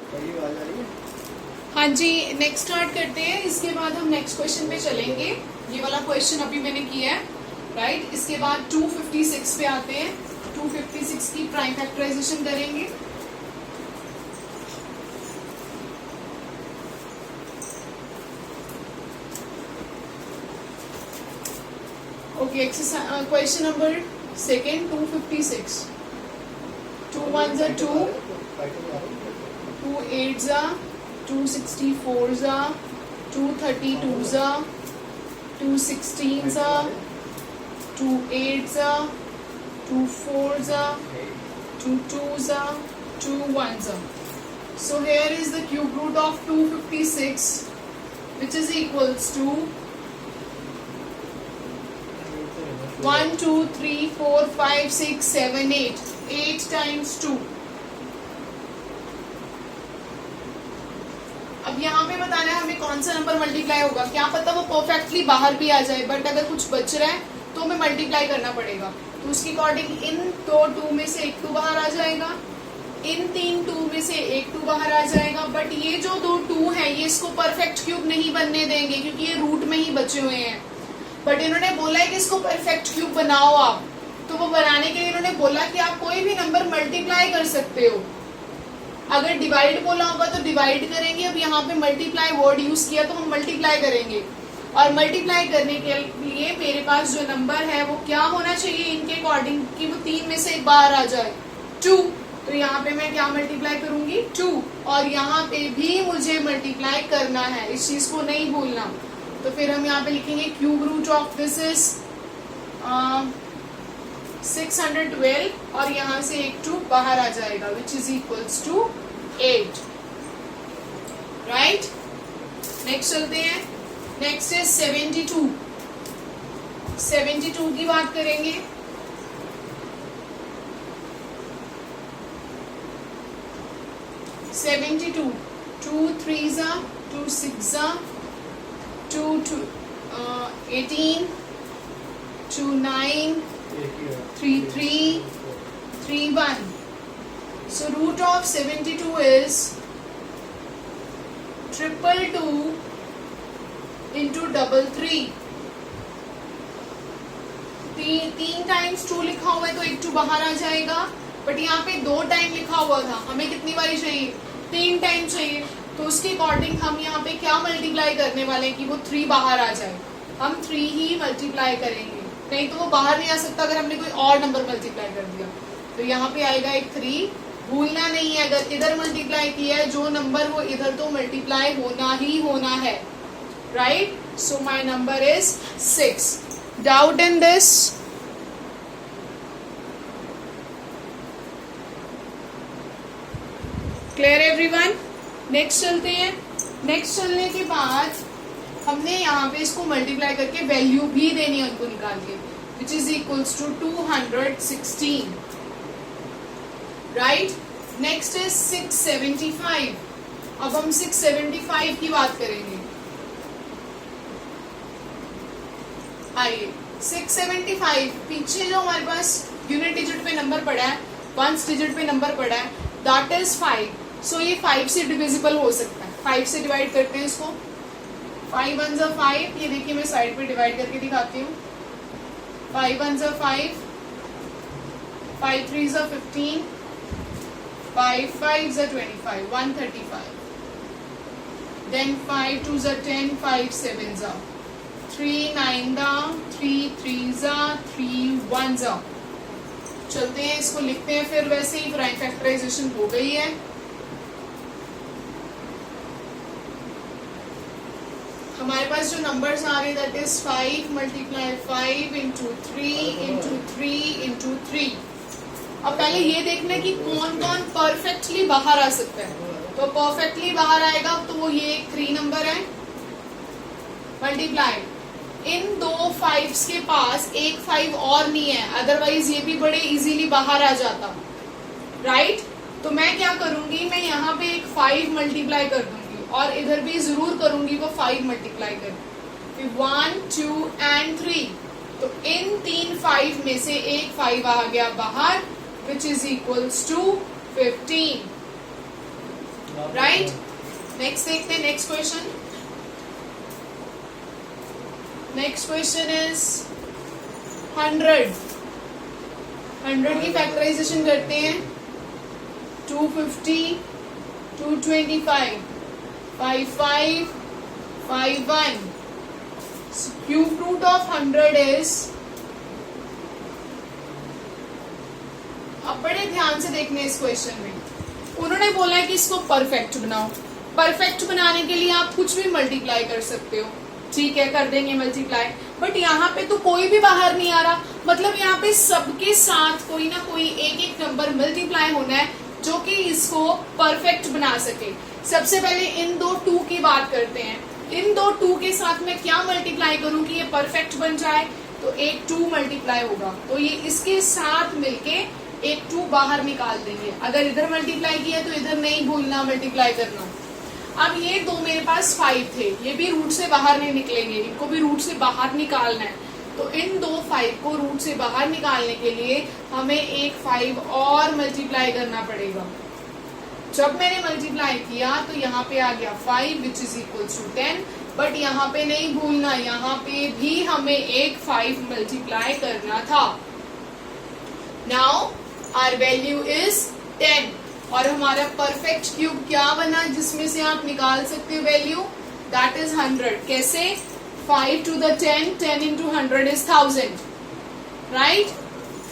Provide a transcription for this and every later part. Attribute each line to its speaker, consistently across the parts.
Speaker 1: हाँ जी, next start करते हैं। इसके बाद हम नेक्स्ट क्वेश्चन पे चलेंगे। ये वाला क्वेश्चन अभी मैंने किया है, राइट। इसके बाद 256 पे आते हैं। 256 की प्राइम फैक्टराइजेशन करेंगे। Okay, exercise question number second 256। 2 1s are 2, 2 8s are 2 64s are 2 32s are 2 16s are 2 8s are 2 4s are 2 2s are 2 1s are. So here is the cube root of 256, which is equals to 1 2 3 4 5 6 7 8. 8 times 2. अब यहाँ पे बताना है हमें कौन सा number multiply होगा। क्या पता वो परफेक्टली बाहर भी आ जाए, बट अगर कुछ बच रहा है तो हमें मल्टीप्लाई करना पड़ेगा। तो उसके अकॉर्डिंग इन दो 2 में से एक 2 बाहर आ जाएगा, इन 3 2 में से एक 2 बाहर आ जाएगा। बट ये जो दो 2 है ये इसको परफेक्ट क्यूब नहीं बनने देंगे, क्योंकि ये रूट में ही बचे हुए हैं। बट इन्होंने बोला है कि इसको परफेक्ट क्यूब बनाओ आप, तो वो बनाने के लिए इन्होंने बोला कि आप कोई भी नंबर मल्टीप्लाई कर सकते हो। अगर डिवाइड बोला होगा तो डिवाइड करेंगे। अब यहाँ पे मल्टीप्लाई वर्ड यूज किया तो हम मल्टीप्लाई करेंगे, और मल्टीप्लाई करने के लिए मेरे पास जो नंबर है वो क्या होना चाहिए इनके अकॉर्डिंग कि वो 3 में से एक बाहर आ जाए, 2। तो यहाँ पे मैं क्या मल्टीप्लाई करूंगी, 2। और यहाँ पे भी मुझे मल्टीप्लाई करना है, इस चीज को नहीं भूलना। तो फिर हम यहाँ पे लिखेंगे cube root of this is 612, और यहाँ से एक 2 बाहर आ जाएगा, which is equals to 8, right. Next चलते हैं। Next is 72। 72 की बात करेंगे। Two 3s are 2 6s are 2 18, 2 9 3 3 3 1. So root of 72 is 222 into 33. 3 times 2 लिखा हुआ है तो एक 2 बाहर आ जाएगा, बट यहाँ पे 2 टाइम लिखा हुआ था, हमें कितनी बारी चाहिए, 3 टाइम चाहिए। तो उसके अकॉर्डिंग हम यहाँ पे क्या मल्टीप्लाई करने वाले हैं कि वो 3 बाहर आ जाए। हम 3 ही मल्टीप्लाई करेंगे, नहीं तो वो बाहर नहीं आ सकता अगर हमने कोई और नंबर मल्टीप्लाई कर दिया। तो यहाँ पे आएगा एक 3। भूलना नहीं है, अगर इधर मल्टीप्लाई किया है जो नंबर वो इधर तो मल्टीप्लाई होना ही होना है, right. So my number is 6. Doubt in this? Clear everyone? Next चलते हैं। नेक्स्ट चलने के बाद हमने यहाँ पे इसको मल्टीप्लाई करके वैल्यू भी देनी है उनको निकाल के, which is equals to 216, right. Next is 675। अब हम 675 की बात करेंगे। आइए 675, पीछे जो हमारे पास यूनिट डिजिट पे नंबर पड़ा है, वंस डिजिट पे नंबर पड़ा है, दैट इज 5। सो ये 5 से डिविजिबल हो सकता है। 5 से डिवाइड करते हैं इसको। 5 1s are 5, ये देखिए मैं साइड पे डिवाइड करके दिखाती हूँ। 5 1s are 5, 5 3s are 15, 5 5s are 25, 135. Then 5 2s are 10, 5 7s are 3 9s are 3 3s are 3 1s are. चलते हैं इसको लिखते हैं, फिर वैसे ही प्राइम फैक्टराइजेशन हो गई है। हमारे पास जो नंबर्स आ रहे हैं that is 5 multiply 5 into 3 into 3 into 3। अब पहले ये देखना है कि कौन कौन परफेक्टली बाहर आ सकता है। तो परफेक्टली बाहर आएगा तो वो ये 3 नंबर है मल्टीप्लाई। इन दो 5s के पास एक 5 और नहीं है, अदरवाइज ये भी बड़े इजीली बाहर आ जाता, राइट। तो मैं क्या करूंगी, मैं यहाँ पे एक 5 मल्टीप्लाई कर दूंगी और इधर भी जरूर करूंगी वो 5 मल्टीप्लाई कर 1 2 and 3। तो इन 3 5 में से एक 5 आ गया बाहर, which is equals to 15। Right. Next देखते हैं next question. Next question is 100 की फैक्टराइजेशन करते हैं। 250, 225, 55, 51. So cube root of 100 is, अब बड़े ध्यान से देखने इस क्वेश्चन में। उन्होंने बोला है कि इसको परफेक्ट बनाओ। परफेक्ट बनाने के लिए आप कुछ भी मल्टीप्लाई कर सकते हो, ठीक है, कर देंगे मल्टीप्लाई। बट यहाँ पे तो कोई भी बाहर नहीं आ रहा, मतलब यहाँ पे सबके साथ कोई ना कोई एक एक नंबर मल्टीप्लाई होना है जो कि इसको परफेक्ट बना सके। सबसे पहले इन दो 2 की बात करते हैं। इन दो 2 के साथ मैं क्या मल्टीप्लाई करूं कि ये परफेक्ट बन जाए? तो एक 2 मल्टीप्लाई होगा, तो ये इसके साथ मिलके एक 2 बाहर निकाल देंगे। अगर इधर मल्टीप्लाई किया तो इधर नहीं भूलना मल्टीप्लाई करना। अब ये दो मेरे पास 5 थे, ये भी रूट से बाहर नहीं निकलेंगे, इनको भी रूट से बाहर निकालना है। तो इन दो 5 को रूट से बाहर निकालने के लिए हमें एक 5 और मल्टीप्लाई करना पड़ेगा। जब मैंने मल्टीप्लाई किया तो यहाँ पे आ गया 5 which is equal to 10। But यहाँ पे नहीं भूलना, यहाँ पे भी हमें एक 5 मल्टीप्लाई करना था। नाउ आवर वैल्यू इज 10 और हमारा परफेक्ट क्यूब क्या बना जिसमें से आप निकाल सकते हो वैल्यू? That is 100। कैसे? 5 to the 10, 10 into 100 is 1000, right.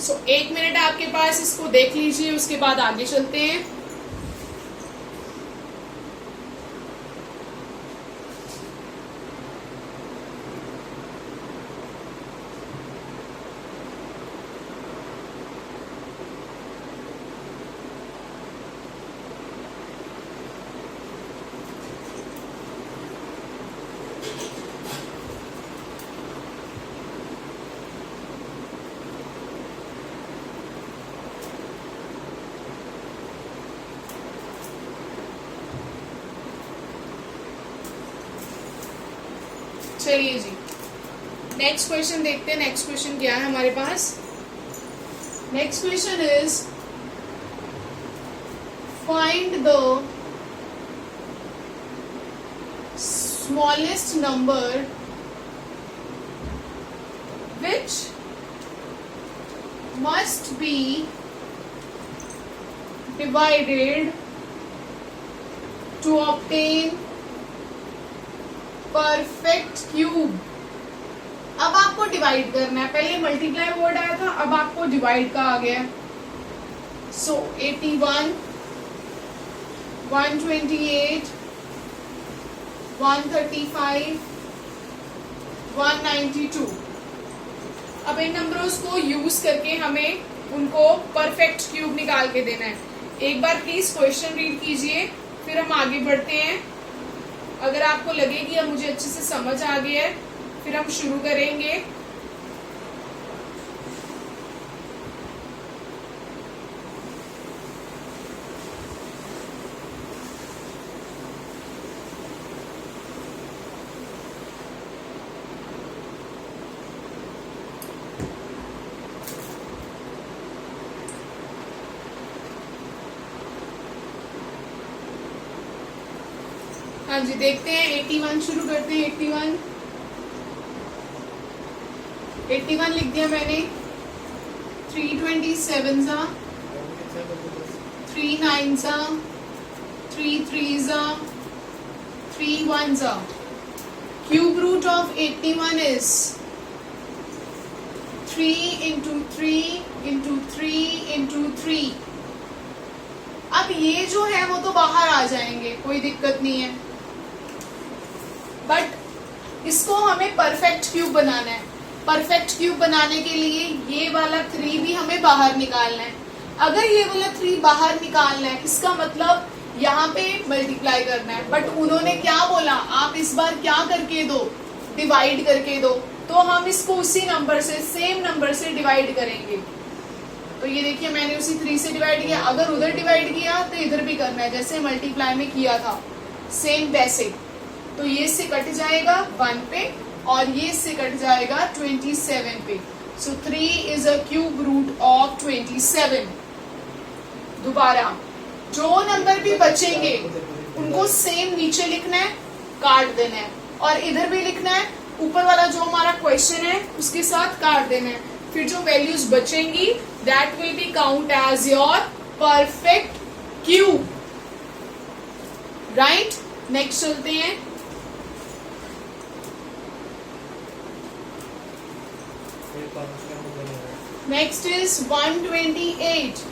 Speaker 1: So 1 minute आपके पास, इसको देख लीजिए, उसके बाद आगे चलते हैं। चलिए जी, नेक्स्ट क्वेश्चन देखते हैं। नेक्स्ट क्वेश्चन क्या है हमारे पास? Next question is find the smallest number which must be divided to obtain perfect cube. अब आपको डिवाइड करना है, पहले मल्टीप्लाई वर्ड आया था, अब आपको डिवाइड का आ गया। सो 81, 128, 135, 192। अब इन नंबरों को यूज करके हमें उनको परफेक्ट क्यूब निकाल के देना है। एक बार प्लीज क्वेश्चन रीड कीजिए, फिर हम आगे बढ़ते हैं। अगर आपको लगे कि अब मुझे अच्छे से समझ आ गया है, फिर हम शुरू करेंगे। हाँ जी, देखते हैं 81 शुरू करते हैं। 81 लिख दिया मैंने। 327 जा, 3 9 जा, 3 3 जा, 3 1 जा। Cube root of 81 is 3 into 3 into 3 into 3। अब ये जो है वो तो बाहर आ जाएंगे, कोई दिक्कत नहीं है, बट इसको हमें परफेक्ट क्यूब बनाना है। परफेक्ट क्यूब बनाने के लिए ये वाला 3 भी हमें बाहर निकालना है। अगर ये वाला 3 बाहर निकालना है, इसका मतलब यहाँ पे मल्टीप्लाई करना है। बट उन्होंने क्या बोला, आप इस बार क्या करके दो, डिवाइड करके दो। तो हम इसको उसी नंबर से, सेम नंबर से डिवाइड करेंगे। तो ये देखिए मैंने उसी 3 से डिवाइड किया। अगर उधर डिवाइड किया तो इधर भी करना है, जैसे मल्टीप्लाई में किया था, सेम वैसे। तो ये से कट जाएगा 1 पे और ये से कट जाएगा 27 पे। So 3 is a cube root of 27। दोबारा जो नंबर भी बचेंगे उनको सेम नीचे लिखना है, काट देना है, और इधर भी लिखना है, ऊपर वाला जो हमारा क्वेश्चन है उसके साथ काट देना है। फिर जो वैल्यूज बचेंगी that will be count as your perfect cube, right. Next चलते हैं। Next is 128।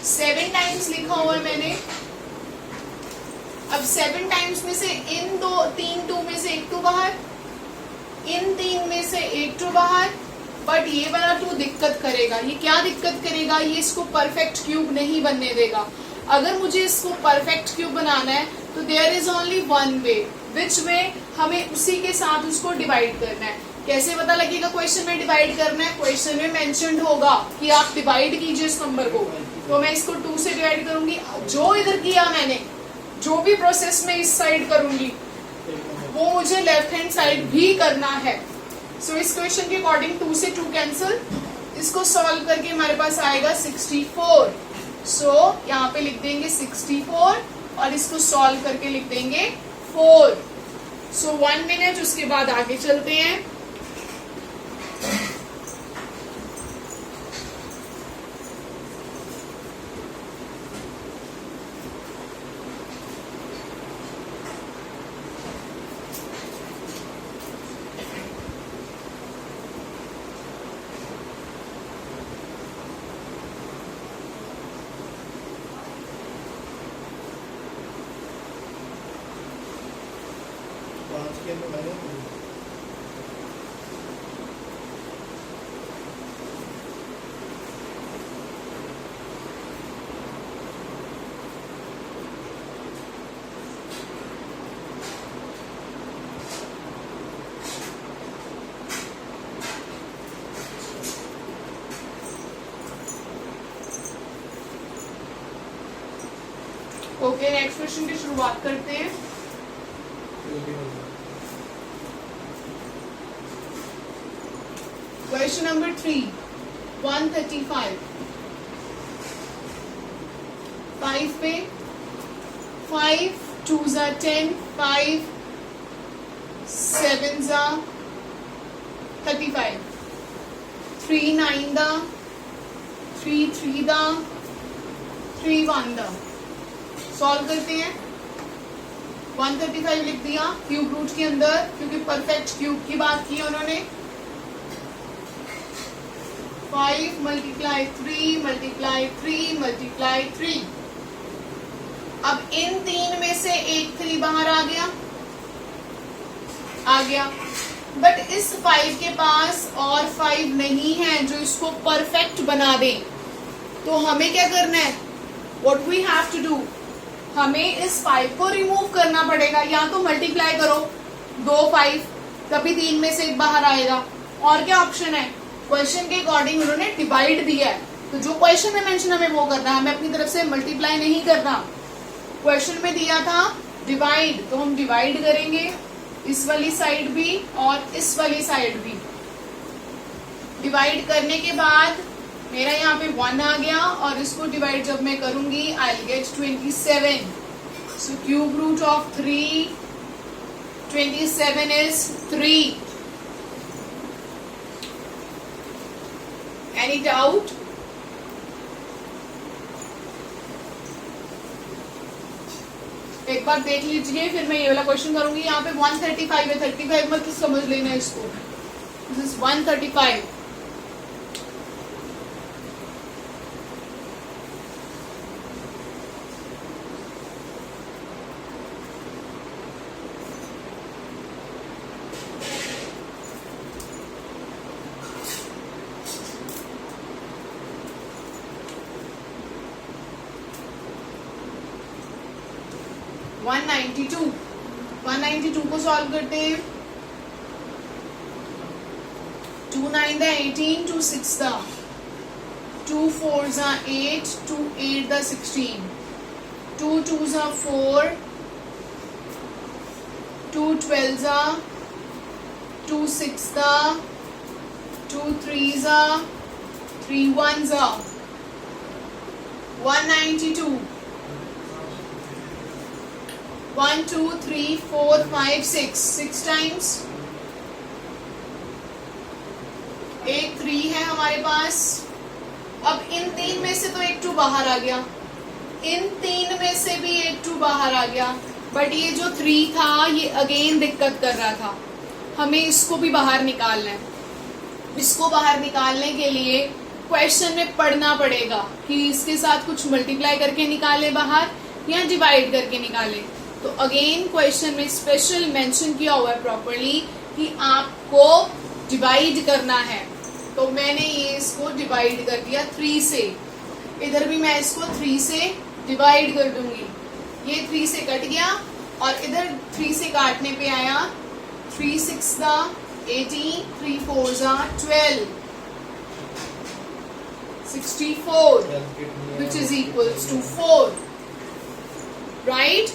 Speaker 1: सेवन टाइम्स लिखा हुआ है मैंने। अब 7 टाइम्स में से इन तीन टू में से एक टू बाहर, इन 3 में से एक टू बाहर, बट ये वाला 2 दिक्कत करेगा। ये क्या दिक्कत करेगा? ये इसको परफेक्ट क्यूब नहीं बनने देगा। अगर मुझे इसको परफेक्ट क्यूब बनाना है तो there is only one way, which way? हमें उसी के साथ उसको डिवाइड करना है। कैसे पता लगेगा क्वेश्चन में डिवाइड करना है? क्वेश्चन में मेंशन्ड होगा कि आप डिवाइड कीजिए इस नंबर को, तो मैं इसको 2 से डिवाइड करूंगी। जो इधर किया मैंने, जो भी प्रोसेस में इस साइड करूंगी वो मुझे लेफ्ट हैंड साइड भी करना है। सो इस क्वेश्चन के अकॉर्डिंग 2 से 2 कैंसिल। इसको सॉल्व करके हमारे पास आएगा 64। सो यहाँ पे लिख देंगे 64 और इसको सॉल्व करके लिख देंगे 4। सो 1 मिनट, उसके बाद आगे चलते हैं। ओके, नेक्स्ट क्वेश्चन की शुरुआत करते हैं। Question number 3, 135। 5 पे 5 2s are 10, 5 7s are 35, 3 9 da, 3 3 da, 3 1 da। Solve करते हैं। 135 लिख दिया क्यूब रूट के अंदर, क्योंकि परफेक्ट क्यूब की बात की उन्होंने। 5 मल्टीप्लाई 3 मल्टीप्लाई 3 मल्टीप्लाई 3। अब इन 3 में से एक 3 बाहर आ गया, बट इस 5 के पास और 5 नहीं है जो इसको परफेक्ट बना दे। तो हमें क्या करना है? What we have to do, हमें इस 5 को रिमूव करना पड़ेगा। या तो मल्टीप्लाई करो 2 5, तभी 3 में से एक बाहर आएगा। और क्या ऑप्शन है? क्वेश्चन के अकॉर्डिंग उन्होंने डिवाइड दिया है, तो जो क्वेश्चन में मेंशन हमें वो करना है, हमें अपनी तरफ से मल्टीप्लाई नहीं करना। क्वेश्चन में दिया था डिवाइड, तो हम डिवाइड करेंगे इस वाली साइड भी और इस वाली साइड भी। डिवाइड करने के बाद मेरा यहाँ पे 1 आ गया, और इसको डिवाइड जब मैं करूंगी I will get 27। So cube root of 3, 27 is 3। Any doubt? एक बार देख लीजिए, फिर मैं ये वाला क्वेश्चन करूंगी। यहाँ पे 135 है, 35 मत समझ लेना इसको। This is 135। $192 192 को सॉल्व करते हैं। 2 9 दा 18, 2 6 दा 2 4 दा 8, 2 8 दा 16, 2 2 दा 4, 2 12 दा 2 6 दा 2 3 दा 3 1 दा 192, 1 2 3 4 5 6 टाइम्स। एक 3 है हमारे पास। अब इन 3 में से तो एक 2 बाहर आ गया, इन 3 में से भी एक 2 बाहर आ गया, बट ये जो 3 था ये अगेन दिक्कत कर रहा था। हमें इसको भी बाहर निकालना है। इसको बाहर निकालने के लिए क्वेश्चन में पढ़ना पड़ेगा कि इसके साथ कुछ मल्टीप्लाई करके निकाले बाहर या डिवाइड करके निकाले। तो अगेन क्वेश्चन में स्पेशल मेंशन किया हुआ है प्रॉपर्ली कि आपको डिवाइड करना है। तो मैंने ये इसको डिवाइड कर दिया 3 से। इधर भी मैं इसको 3 से डिवाइड कर दूंगी। ये 3 से कट गया और इधर 3 से काटने पे आया 3 6 दा 18, 3 4 दा 12, 64, which is equals to 4, right?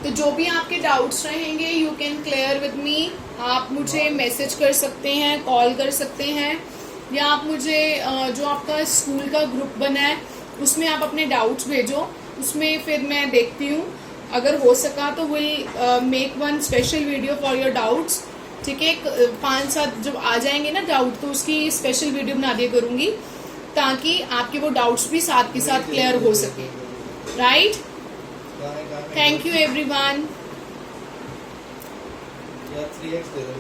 Speaker 1: तो जो भी आपके डाउट्स रहेंगे you can clear with me. आप मुझे मैसेज कर सकते हैं, कॉल कर सकते हैं, या आप मुझे जो आपका स्कूल का ग्रुप बना है उसमें आप अपने डाउट्स भेजो। उसमें फिर मैं देखती हूँ, अगर हो सका तो will make one special video for your doubts. ठीक है, 5-7 जब आ जाएंगे ना डाउट तो उसकी स्पेशल वीडियो बना दिया करूँगी ताकि आपके वो डाउट्स भी साथ के साथ क्लियर हो सके। Right? Thank you everyone.
Speaker 2: 3x दे दो।